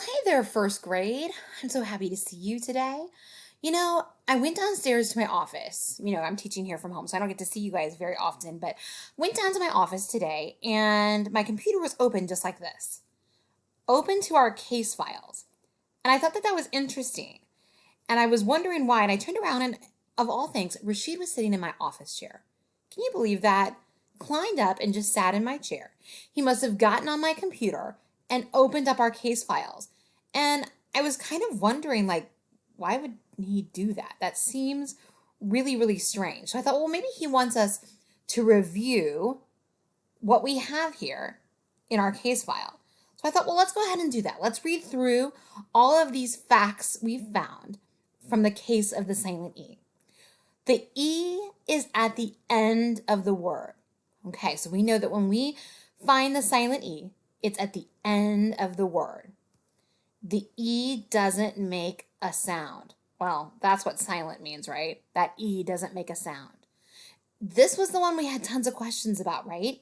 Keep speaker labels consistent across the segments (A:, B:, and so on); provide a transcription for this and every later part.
A: Hey there, first grade. I'm so happy to see you today. I went downstairs to my office. I'm teaching here from home, so I don't get to see you guys very often, but went down to my office today and my computer was open just like this, open to our case files. And I thought that that was interesting. And I was wondering why. And I turned around and, of all things, Rashid was sitting in my office chair. Can you believe that? Climbed up and just sat in my chair. He must have gotten on my computer and opened up our case files. And I was kind of wondering, like, why would he do that? That seems really, really strange. So I thought, well, maybe he wants us to review what we have here in our case file. So I thought, well, let's go ahead and do that. Let's read through all of these facts we've found from the case of the silent E. The E is at the end of the word. Okay, so we know that when we find the silent E, it's at the end of the word. The E doesn't make a sound. Well, that's what silent means, right? That E doesn't make a sound. This was the one we had tons of questions about, right?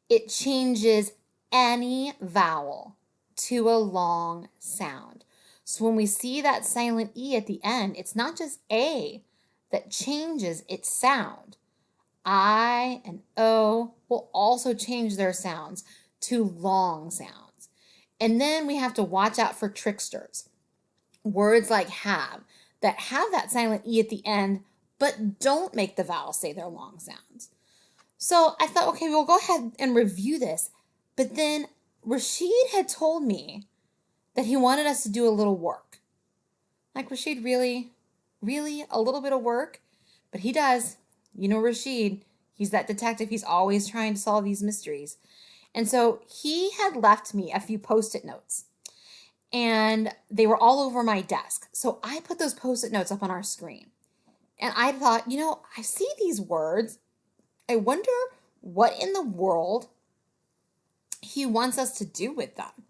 A: It changes any vowel to a long sound. So when we see that silent E at the end, it's not just A that changes its sound. I and O will also change their sounds to long sounds. And then we have to watch out for tricksters. Words like have that have that silent E at the end, but don't make the vowel say their long sounds. So I thought, okay, we'll go ahead and review this. But then Rashid had told me that he wanted us to do a little work. Like, Rashid, really? Really? A little bit of work? But he does. You know, Rashid, he's that detective. He's always trying to solve these mysteries. And so he had left me a few Post-it notes. And they were all over my desk. So I put those Post-it notes up on our screen. And I thought, I see these words. I wonder what in the world he wants us to do with them.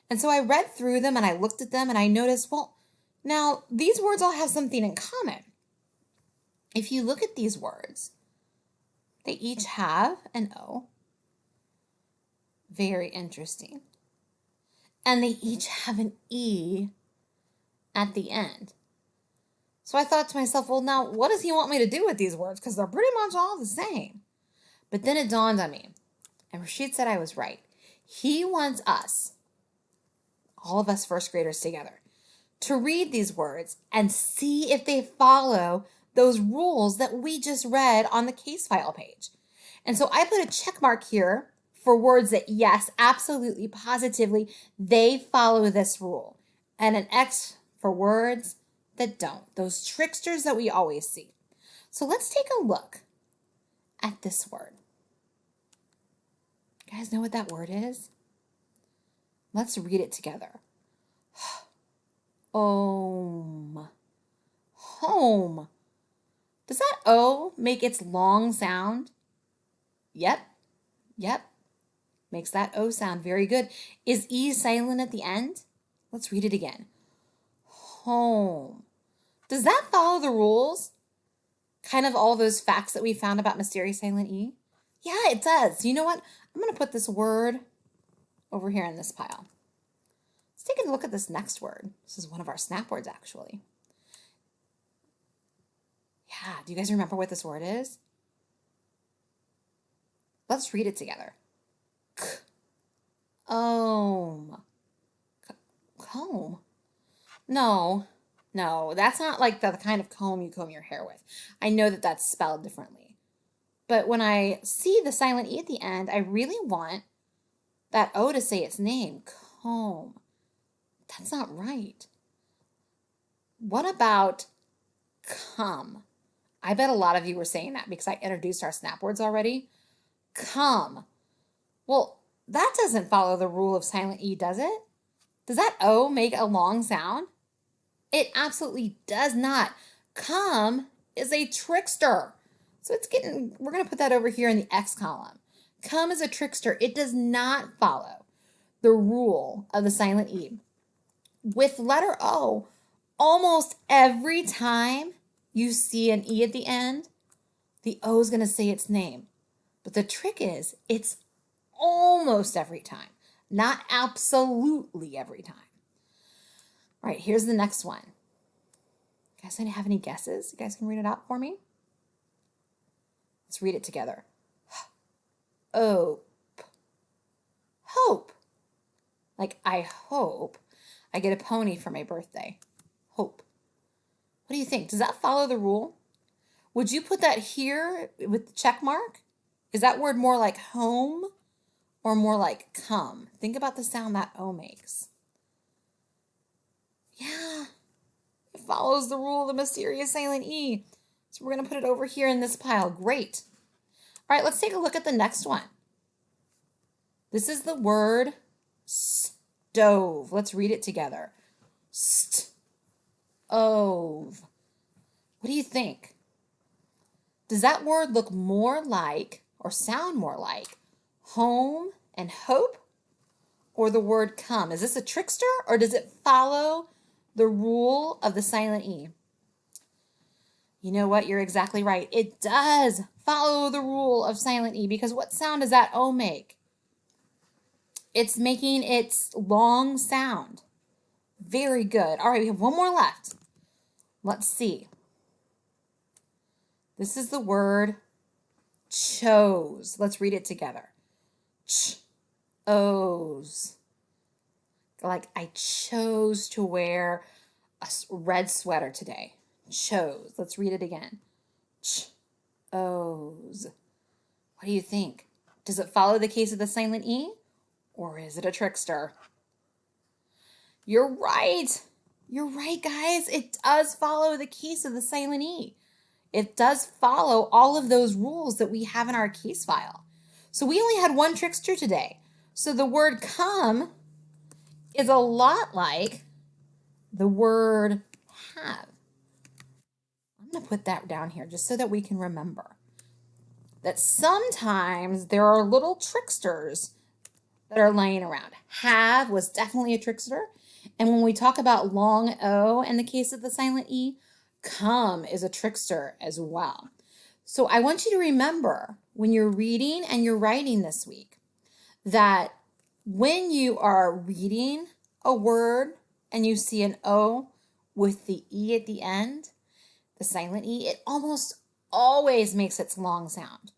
A: And so I read through them and I looked at them and I noticed, well, now these words all have something in common. If you look at these words, they each have an O. Very interesting. And they each have an E at the end. So I thought to myself, well, now what does he want me to do with these words? Because they're pretty much all the same. But then it dawned on me, and Rashid said I was right. He wants us, all of us first graders together, to read these words and see if they follow those rules that we just read on the case file page. And so I put a check mark here for words that, yes, absolutely, positively, they follow this rule. And an X for words that don't, those tricksters that we always see. So let's take a look at this word. You guys know what that word is? Let's read it together. Home. Home. Does that O make its long sound? Yep. Yep. Makes that O sound. Very good. Is E silent at the end? Let's read it again. Home. Does that follow the rules? Kind of all those facts that we found about mysterious silent E? Yeah, it does. You know what? I'm going to put this word over here in this pile. Let's take a look at this next word. This is one of our snap words, actually. Yeah, do you guys remember what this word is? Let's read it together. Comb. Comb. No, that's not like the kind of comb you comb your hair with. I know that that's spelled differently. But when I see the silent E at the end, I really want that O to say its name. Comb. That's not right. What about come? I bet a lot of you were saying that because I introduced our snap words already. Come. Well, that doesn't follow the rule of silent E, does it? Does that O make a long sound? It absolutely does not. Come is a trickster. So we're going to put that over here in the X column. Come is a trickster. It does not follow the rule of the silent E. With letter O, almost every time you see an E at the end, the O is going to say its name. But the trick is, it's almost every time, not absolutely every time. All right, here's the next one. You guys have any guesses? You guys can read it out for me? Let's read it together. Hope. Hope. Like, I hope I get a pony for my birthday. Hope. What do you think? Does that follow the rule? Would you put that here with the check mark? Is that word more like home or more like come? Think about the sound that O makes. Yeah, it follows the rule of the mysterious silent E. So we're going to put it over here in this pile. Great. All right, let's take a look at the next one. This is the word stove. Let's read it together. Stove. What do you think? Does that word look more like or sound more like home and hope or the word come? Is this a trickster or does it follow the rule of the silent E? You know what? You're exactly right. It does follow the rule of silent E because what sound does that O make? It's making its long sound. Very good. All right, we have one more left. Let's see. This is the word chose. Let's read it together. Ch-o's. Like I chose to wear a red sweater today. Chose. Let's read it again. Ch-o's. What do you think? Does it follow the case of the silent E? Or is it a trickster? You're right. You're right, guys. It does follow the case of the silent E. It does follow all of those rules that we have in our case file. So we only had one trickster today. So the word come is a lot like the word have. I'm going to put that down here just so that we can remember that sometimes there are little tricksters that are laying around. Have was definitely a trickster. And when we talk about long O in the case of the silent E, come is a trickster as well. So I want you to remember when you're reading and you're writing this week that when you are reading a word and you see an O with the E at the end, the silent E, it almost always makes its long sound.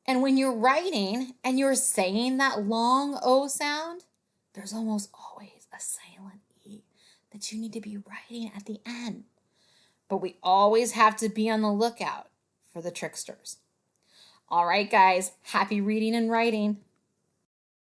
A: And when you're writing and you're saying that long O sound, there's almost always a silent E that you need to be writing at the end. But we always have to be on the lookout for the tricksters. All right, guys, happy reading and writing.